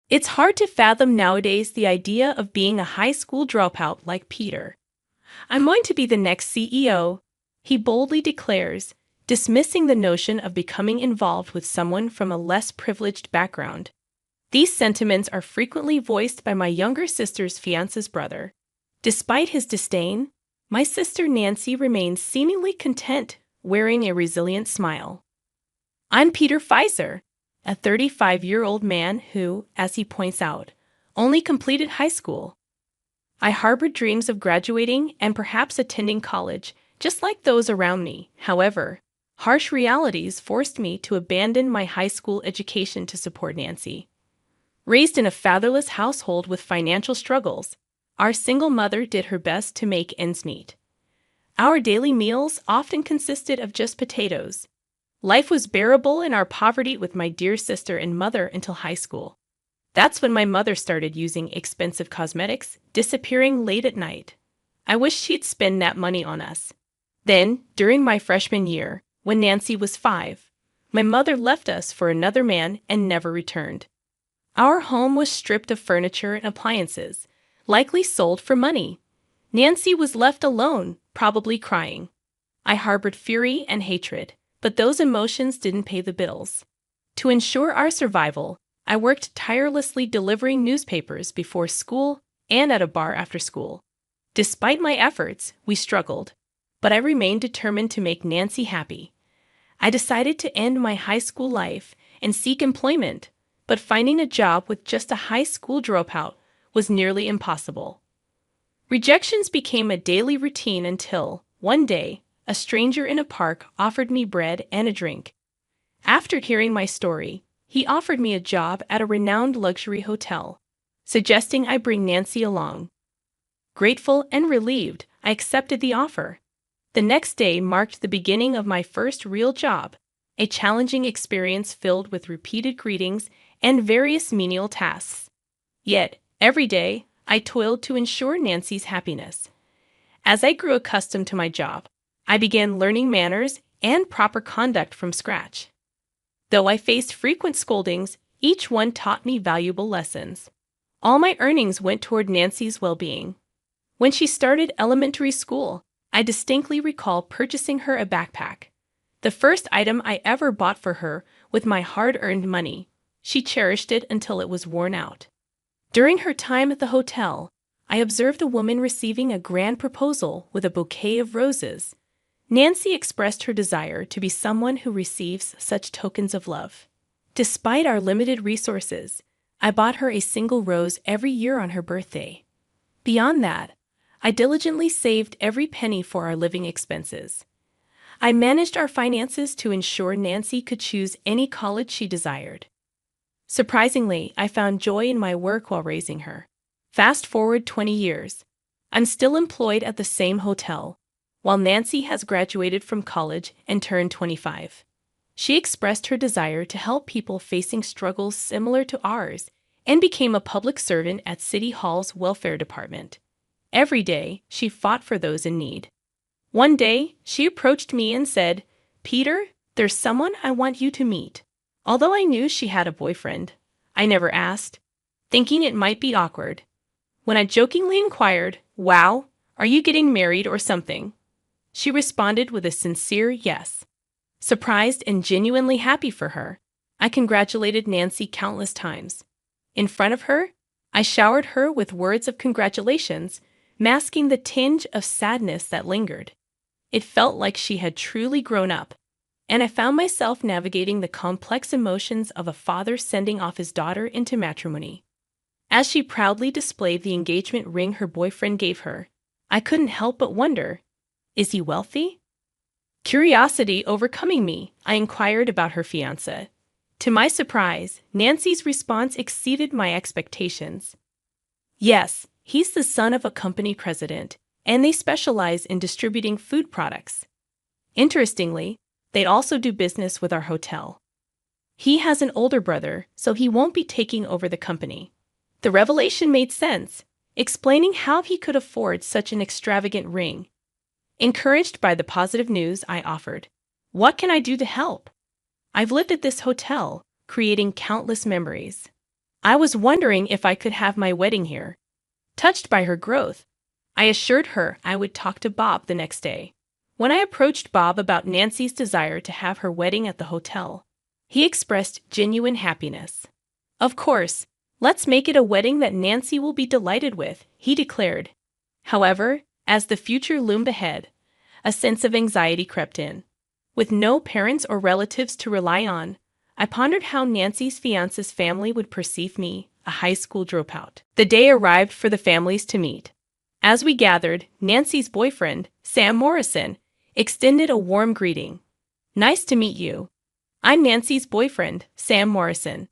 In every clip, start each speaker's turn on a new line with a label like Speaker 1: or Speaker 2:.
Speaker 1: It's hard to fathom nowadays the idea of being a high school dropout like Peter. I'm going to be the next CEO, he boldly declares, dismissing the notion of becoming involved with someone from a less privileged background. These sentiments are frequently voiced by my younger sister's fiance's brother. Despite his disdain, my sister Nancy remains seemingly content, wearing a resilient smile. I'm Peter Pfizer, a 35-year-old man who, as he points out, only completed high school. I harbored dreams of graduating and perhaps attending college, just like those around me. However, harsh realities forced me to abandon my high school education to support Nancy. Raised in a fatherless household with financial struggles, our single mother did her best to make ends meet. Our daily meals often consisted of just potatoes. Life was bearable in our poverty with my dear sister and mother until high school. That's when my mother started using expensive cosmetics, disappearing late at night. I wished she'd spend that money on us. Then, during my freshman year, when Nancy was 5, my mother left us for another man and never returned. Our home was stripped of furniture and appliances, likely sold for money. Nancy was left alone, probably crying. I harbored fury and hatred, but those emotions didn't pay the bills. To ensure our survival, I worked tirelessly delivering newspapers before school and at a bar after school. Despite my efforts, we struggled, but I remained determined to make Nancy happy. I decided to end my high school life and seek employment, but finding a job with just a high school dropout was nearly impossible. Rejections became a daily routine until, one day, a stranger in a park offered me bread and a drink. After hearing my story, he offered me a job at a renowned luxury hotel, suggesting I bring Nancy along. Grateful and relieved, I accepted the offer. The next day marked the beginning of my first real job, a challenging experience filled with repeated greetings and various menial tasks. Yet, every day, I toiled to ensure Nancy's happiness. As I grew accustomed to my job, I began learning manners and proper conduct from scratch. Though I faced frequent scoldings, each one taught me valuable lessons. All my earnings went toward Nancy's well-being. When she started elementary school, I distinctly recall purchasing her a backpack, the first item I ever bought for her with my hard-earned money. She cherished it until it was worn out. During her time at the hotel, I observed a woman receiving a grand proposal with a bouquet of roses. Nancy expressed her desire to be someone who receives such tokens of love. Despite our limited resources, I bought her a single rose every year on her birthday. Beyond that, I diligently saved every penny for our living expenses. I managed our finances to ensure Nancy could choose any college she desired. Surprisingly, I found joy in my work while raising her. Fast forward 20 years. I'm still employed at the same hotel, while Nancy has graduated from college and turned 25. She expressed her desire to help people facing struggles similar to ours and became a public servant at City Hall's welfare department. Every day, she fought for those in need. One day, she approached me and said, "Peter, there's someone I want you to meet." Although I knew she had a boyfriend, I never asked, thinking it might be awkward. When I jokingly inquired, "Wow, are you getting married or something?" she responded with a sincere yes. Surprised and genuinely happy for her, I congratulated Nancy countless times. In front of her, I showered her with words of congratulations, masking the tinge of sadness that lingered. It felt like she had truly grown up, and I found myself navigating the complex emotions of a father sending off his daughter into matrimony. As she proudly displayed the engagement ring her boyfriend gave her, I couldn't help but wonder, is he wealthy? Curiosity overcoming me, I inquired about her fiancé. To my surprise, Nancy's response exceeded my expectations. Yes, he's the son of a company president, and they specialize in distributing food products. Interestingly, they also do business with our hotel. He has an older brother, so he won't be taking over the company. The revelation made sense, explaining how he could afford such an extravagant ring. Encouraged by the positive news, I offered, "What can I do to help? I've lived at this hotel, creating countless memories. I was wondering if I could have my wedding here. Touched by her growth, I assured her I would talk to Bob the next day. When I approached Bob about Nancy's desire to have her wedding at the hotel, he expressed genuine happiness. Of course, let's make it a wedding that Nancy will be delighted with, he declared. However, as the future loomed ahead, a sense of anxiety crept in. With no parents or relatives to rely on, I pondered how Nancy's fiance's family would perceive me, a high school dropout. The day arrived for the families to meet. As we gathered, Nancy's boyfriend, Sam Morrison, extended a warm greeting. "Nice to meet you. I'm Nancy's boyfriend, Sam Morrison.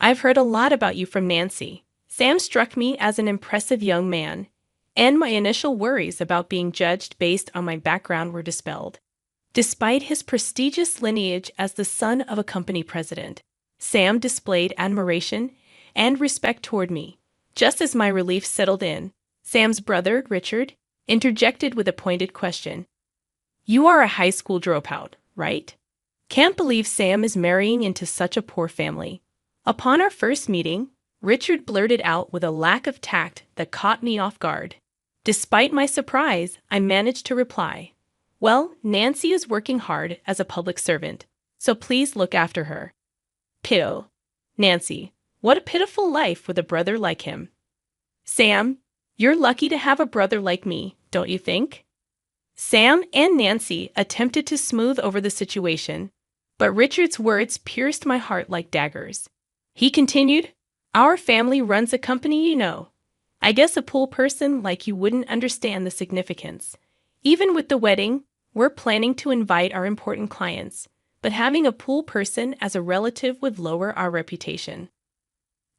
Speaker 1: I've heard a lot about you from Nancy." Sam struck me as an impressive young man, and my initial worries about being judged based on my background were dispelled. Despite his prestigious lineage as the son of a company president, Sam displayed admiration and respect toward me. Just as my relief settled in, Sam's brother, Richard, interjected with a pointed question. "You are a high school dropout, right? Can't believe Sam is marrying into such a poor family." Upon our first meeting, Richard blurted out with a lack of tact that caught me off guard. Despite my surprise, I managed to reply, "Well, Nancy is working hard as a public servant, so please look after her." Pito. Nancy, what a pitiful life with a brother like him. Sam, you're lucky to have a brother like me, don't you think? Sam and Nancy attempted to smooth over the situation, but Richard's words pierced my heart like daggers. He continued, "Our family runs a company, you know. I guess a pool person like you wouldn't understand the significance. Even with the wedding, we're planning to invite our important clients, but having a pool person as a relative would lower our reputation."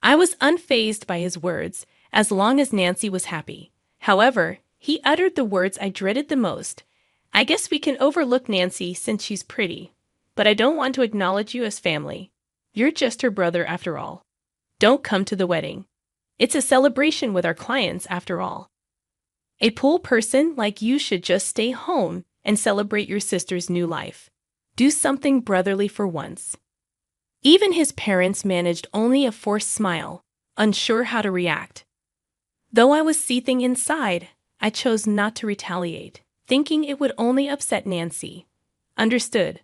Speaker 1: I was unfazed by his words, as long as Nancy was happy. However, he uttered the words I dreaded the most. "I guess we can overlook Nancy since she's pretty, but I don't want to acknowledge you as family. You're just her brother after all. Don't come to the wedding. It's a celebration with our clients after all. A pool person like you should just stay home and celebrate your sister's new life. Do something brotherly for once." Even his parents managed only a forced smile, unsure how to react. Though I was seething inside, I chose not to retaliate, thinking it would only upset Nancy. "Understood.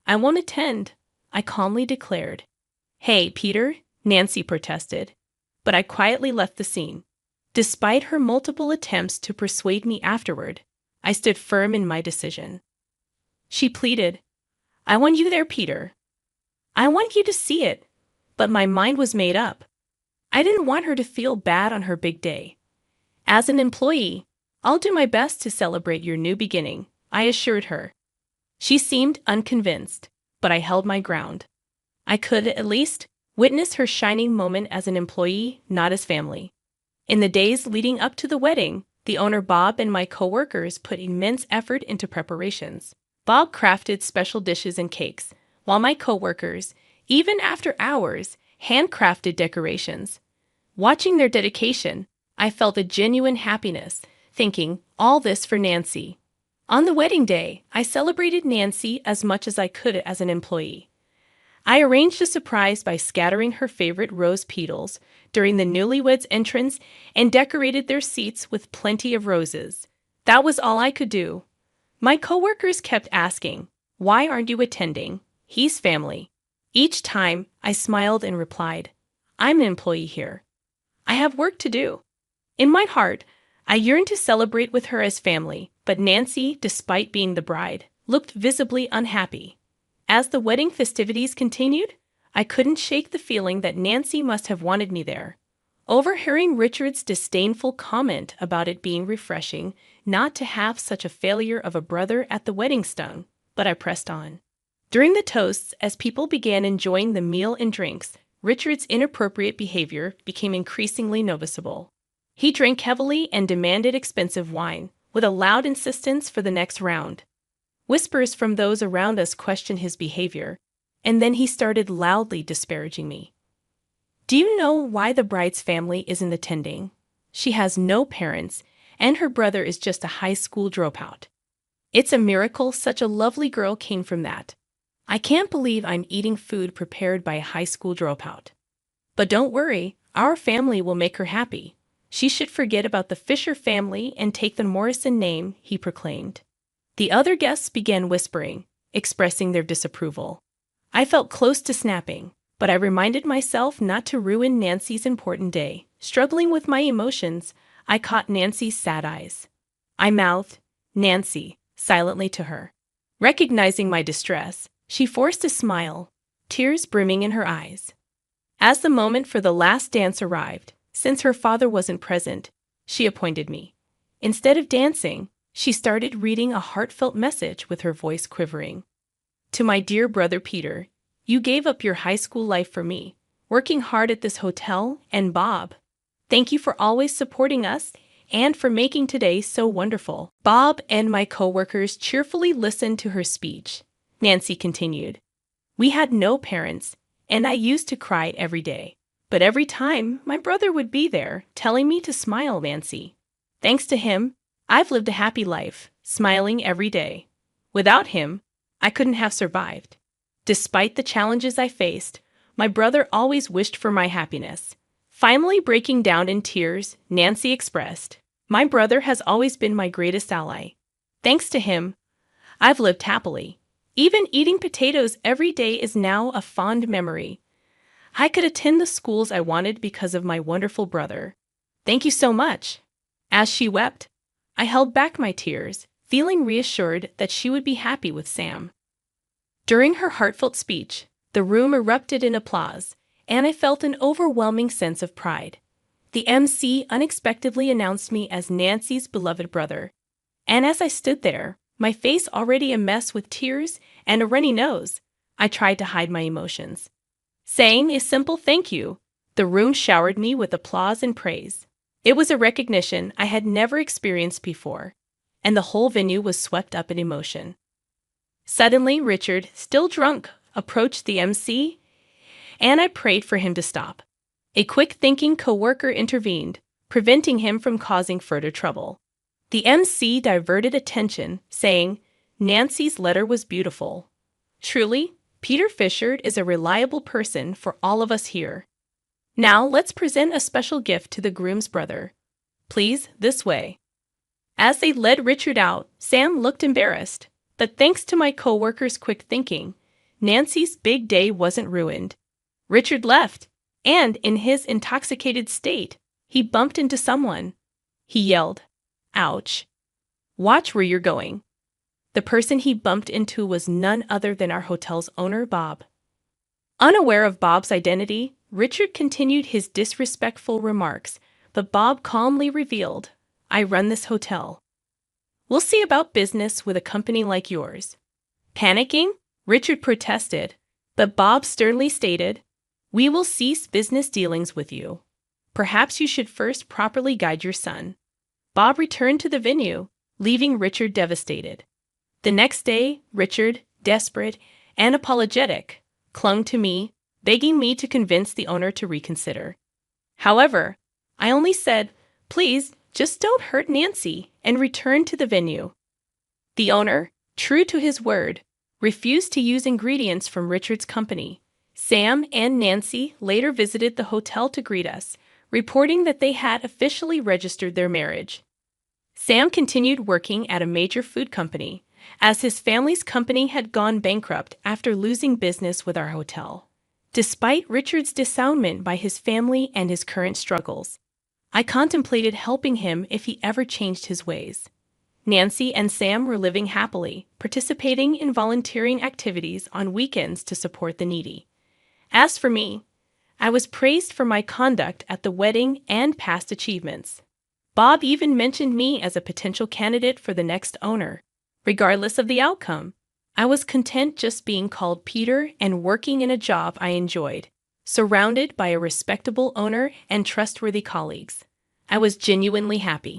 Speaker 1: I won't attend," I calmly declared. "Hey, Peter," Nancy protested, but I quietly left the scene. Despite her multiple attempts to persuade me afterward, I stood firm in my decision. She pleaded, "I want you there, Peter. I want you to see it." But my mind was made up. I didn't want her to feel bad on her big day. "As an employee, I'll do my best to celebrate your new beginning," I assured her. She seemed unconvinced, but I held my ground. I could, at least, witness her shining moment as an employee, not as family. In the days leading up to the wedding, the owner Bob and my co-workers put immense effort into preparations. Bob crafted special dishes and cakes, while my co-workers, even after hours, handcrafted decorations. Watching their dedication, I felt a genuine happiness, thinking, all this for Nancy. On the wedding day, I celebrated Nancy as much as I could as an employee. I arranged a surprise by scattering her favorite rose petals during the newlyweds' entrance and decorated their seats with plenty of roses. That was all I could do. My coworkers kept asking, "Why aren't you attending? He's family." Each time, I smiled and replied, "I'm an employee here. I have work to do." In my heart, I yearned to celebrate with her as family, but Nancy, despite being the bride, looked visibly unhappy. As the wedding festivities continued, I couldn't shake the feeling that Nancy must have wanted me there. Overhearing Richard's disdainful comment about it being refreshing not to have such a failure of a brother at the wedding stung, but I pressed on. During the toasts, as people began enjoying the meal and drinks, Richard's inappropriate behavior became increasingly noticeable. He drank heavily and demanded expensive wine, with a loud insistence for the next round. Whispers from those around us questioned his behavior, and then he started loudly disparaging me. "Do you know why the bride's family isn't attending? She has no parents, and her brother is just a high school dropout. It's a miracle such a lovely girl came from that. I can't believe I'm eating food prepared by a high school dropout." But don't worry, our family will make her happy. She should forget about the Fisher family and take the Morrison name, he proclaimed. The other guests began whispering, expressing their disapproval. I felt close to snapping, but I reminded myself not to ruin Nancy's important day. Struggling with my emotions, I caught Nancy's sad eyes. I mouthed, "Nancy," silently to her. Recognizing my distress, she forced a smile, tears brimming in her eyes. As the moment for the last dance arrived, since her father wasn't present, she appointed me. Instead of dancing, she started reading a heartfelt message with her voice quivering. To my dear brother Peter, you gave up your high school life for me, working hard at this hotel, and Bob. Thank you for always supporting us and for making today so wonderful. Bob and my coworkers cheerfully listened to her speech. Nancy continued. We had no parents, and I used to cry every day. But every time, my brother would be there, telling me to smile, Nancy. Thanks to him, I've lived a happy life, smiling every day. Without him, I couldn't have survived. Despite the challenges I faced, my brother always wished for my happiness. Finally breaking down in tears, Nancy expressed, my brother has always been my greatest ally. Thanks to him, I've lived happily. Even eating potatoes every day is now a fond memory. I could attend the schools I wanted because of my wonderful brother. Thank you so much. As she wept, I held back my tears, feeling reassured that she would be happy with Sam. During her heartfelt speech, the room erupted in applause, and I felt an overwhelming sense of pride. The MC unexpectedly announced me as Nancy's beloved brother. And as I stood there, my face already a mess with tears and a runny nose, I tried to hide my emotions. Saying a simple thank you, the room showered me with applause and praise. It was a recognition I had never experienced before, and the whole venue was swept up in emotion. Suddenly, Richard, still drunk, approached the MC, and I prayed for him to stop. A quick-thinking coworker intervened, preventing him from causing further trouble. The MC diverted attention, saying, Nancy's letter was beautiful. Truly, Peter Fisher is a reliable person for all of us here. Now let's present a special gift to the groom's brother. Please, this way. As they led Richard out, Sam looked embarrassed, but thanks to my coworker's quick thinking, Nancy's big day wasn't ruined. Richard left, and in his intoxicated state, he bumped into someone. He yelled, Ouch. Watch where you're going. The person he bumped into was none other than our hotel's owner, Bob. Unaware of Bob's identity, Richard continued his disrespectful remarks, but Bob calmly revealed, I run this hotel. We'll see about business with a company like yours. Panicking, Richard protested, but Bob sternly stated, we will cease business dealings with you. Perhaps you should first properly guide your son. Bob returned to the venue, leaving Richard devastated. The next day, Richard, desperate and apologetic, clung to me, begging me to convince the owner to reconsider. However, I only said, please, just don't hurt Nancy, and returned to the venue. The owner, true to his word, refused to use ingredients from Richard's company. Sam and Nancy later visited the hotel to greet us, reporting that they had officially registered their marriage. Sam continued working at a major food company, as his family's company had gone bankrupt after losing business with our hotel. Despite Richard's disownment by his family and his current struggles, I contemplated helping him if he ever changed his ways. Nancy and Sam were living happily, participating in volunteering activities on weekends to support the needy. As for me, I was praised for my conduct at the wedding and past achievements. Bob even mentioned me as a potential candidate for the next owner. Regardless of the outcome, I was content just being called Peter and working in a job I enjoyed, surrounded by a respectable owner and trustworthy colleagues. I was genuinely happy.